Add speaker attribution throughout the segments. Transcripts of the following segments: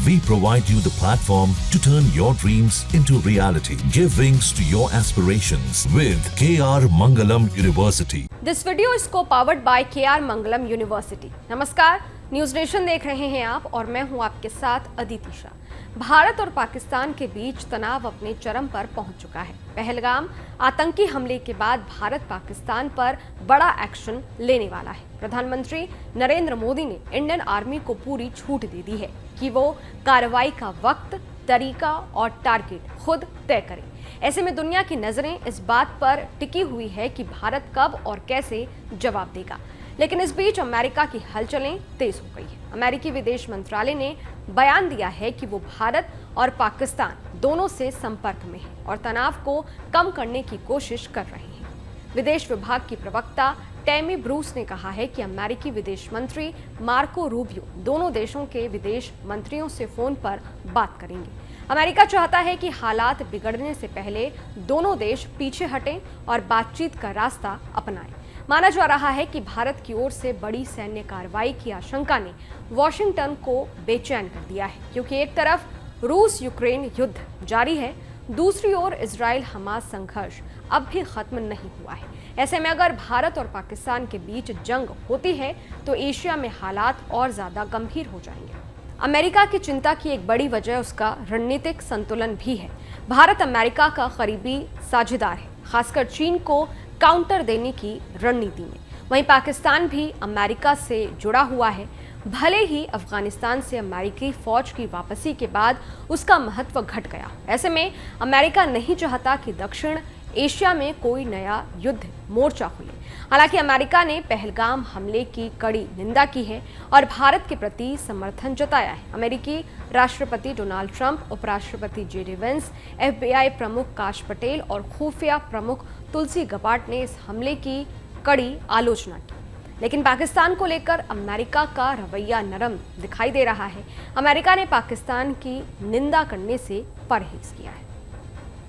Speaker 1: We provide you the platform to turn your dreams into reality. Give wings to your aspirations with KR Mangalam University.
Speaker 2: This video is co-powered by KR Mangalam University. नमस्कार, news nation देख रहे हैं आप और मैं हूं आपके साथ अदिति शाह। भारत और पाकिस्तान के बीच तनाव अपने चरम पर पहुंच चुका है। पहलगाम आतंकी हमले के बाद भारत पाकिस्तान पर बड़ा एक्शन लेने वाला है। प्रधानमंत्री नरेंद्र मोदी ने इंडियन आर्मी को पूरी छूट दे दी है कि वो कार्रवाई का वक्त, तरीका और टारगेट खुद तय करे। ऐसे में दुनिया की नजरें इस बात पर टिकी हुई है कि भारत कब और कैसे जवाब देगा। लेकिन इस बीच अमेरिका की हलचलें तेज हो गई है। अमेरिकी विदेश मंत्रालय ने बयान दिया है कि वो भारत और पाकिस्तान दोनों से संपर्क में है और तनाव को कम करने की कोशिश कर रहे हैं। विदेश विभाग की प्रवक्ता टैमी ब्रूस ने कहा है कि अमेरिकी विदेश मंत्री मार्को रूबियो दोनों देशों के विदेश मंत्रियों से फोन पर बात करेंगे। अमेरिका चाहता है कि हालात बिगड़ने से पहले दोनों देश पीछे हटें और बातचीत का रास्ता अपनाएं। माना जा रहा है कि भारत की ओर से बड़ी सैन्य कार्रवाई की आशंका ने वॉशिंगटन को बेचैन कर दिया है, क्योंकि एक तरफ रूस यूक्रेन युद्ध जारी है, दूसरी ओर इजराइल हमास संघर्ष अब भी खत्म नहीं हुआ है। ऐसे में अगर भारत और पाकिस्तान के बीच जंग होती है तो एशिया में हालात और ज्यादा गंभीर हो जाएंगे। अमेरिका की चिंता की एक बड़ी वजह उसका रणनीतिक संतुलन भी है। भारत अमेरिका का करीबी साझेदार है, खासकर चीन को काउंटर देने की रणनीति में। वहीं पाकिस्तान भी अमेरिका से जुड़ा हुआ है। भले ही अफगानिस्तान से अमेरिकी फौज की वापसी के बाद उसका महत्व घट गया। ऐसे में अमेरिका नहीं चाहता कि दक्षिण एशिया में कोई नया युद्ध मोर्चा खुले। हालांकि अमेरिका ने पहलगाम हमले की कड़ी निंदा की है और भारत के प्रति समर्थन जताया है। अमेरिकी राष्ट्रपति डोनाल्ड ट्रंप, उपराष्ट्रपति जेडी वेंस, FBI प्रमुख काश पटेल और खुफिया प्रमुख तुलसी गबार्ड ने इस हमले की कड़ी आलोचना की। लेकिन पाकिस्तान को लेकर अमेरिका का रवैया नरम दिखाई दे रहा है। अमेरिका ने पाकिस्तान की निंदा करने से परहेज किया है।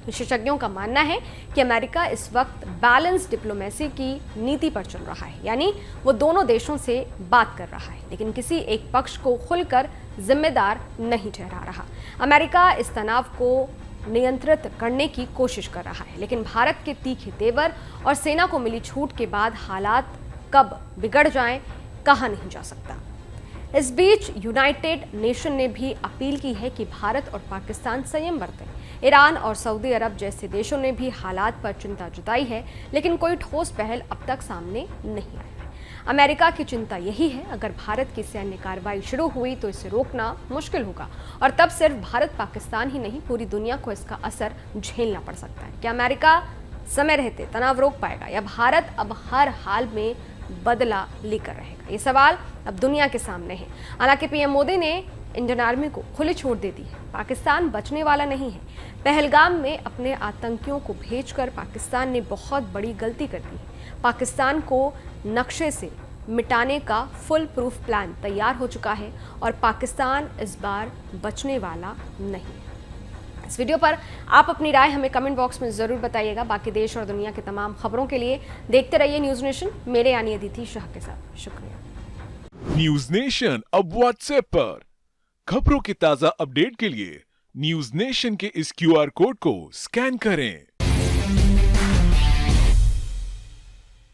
Speaker 2: विशेषज्ञों का मानना है कि अमेरिका इस वक्त बैलेंस डिप्लोमेसी की नीति पर चल रहा है, यानी वो दोनों देशों से बात कर रहा है, लेकिन किसी एक पक्ष को खुलकर जिम्मेदार नहीं ठहरा रहा। अमेरिका इस तनाव को नियंत्रित करने की कोशिश कर रहा है, लेकिन भारत के तीखे तेवर और सेना को मिली छूट के बाद हालात कब बिगड़ जाएं, कहा नहीं जा सकता। इस बीच यूनाइटेड नेशन ने भी अपील की है कि भारत और पाकिस्तान संयम बरतें। ईरान और सऊदी अरब जैसे देशों ने भी हालात पर चिंता जताई है, लेकिन कोई ठोस पहल अब तक सामने नहीं आई है। अमेरिका की चिंता यही है, अगर भारत की सैन्य कार्रवाई शुरू हुई तो इसे रोकना मुश्किल होगा और तब सिर्फ भारत पाकिस्तान ही नहीं, पूरी दुनिया को इसका असर झेलना पड़ सकता है। क्या अमेरिका समय रहते तनाव रोक पाएगा या भारत अब हर हाल में बदला लेकर रहेगा? ये सवाल अब दुनिया के सामने है। हालांकि पीएम मोदी ने इंडियन आर्मी को खुली छूट दे दी है। पाकिस्तान बचने वाला नहीं है। पहलगाम में अपने आतंकियों को भेजकर पाकिस्तान ने बहुत बड़ी गलती कर दी है। पाकिस्तान को नक्शे से मिटाने का फुल प्रूफ प्लान तैयार हो चुका है और पाकिस्तान इस बार बचने वाला नहीं है। इस वीडियो पर आप अपनी राय हमें कमेंट बॉक्स में जरूर बताइएगा। बाकी देश और दुनिया की तमाम खबरों के लिए देखते रहिए न्यूज नेशन, मेरे यानी अदिति शाह के साथ। शुक्रिया।
Speaker 3: न्यूज नेशन अब व्हाट्सएप पर खबरों की ताजा अपडेट के लिए न्यूज नेशन के इस QR कोड को स्कैन करें।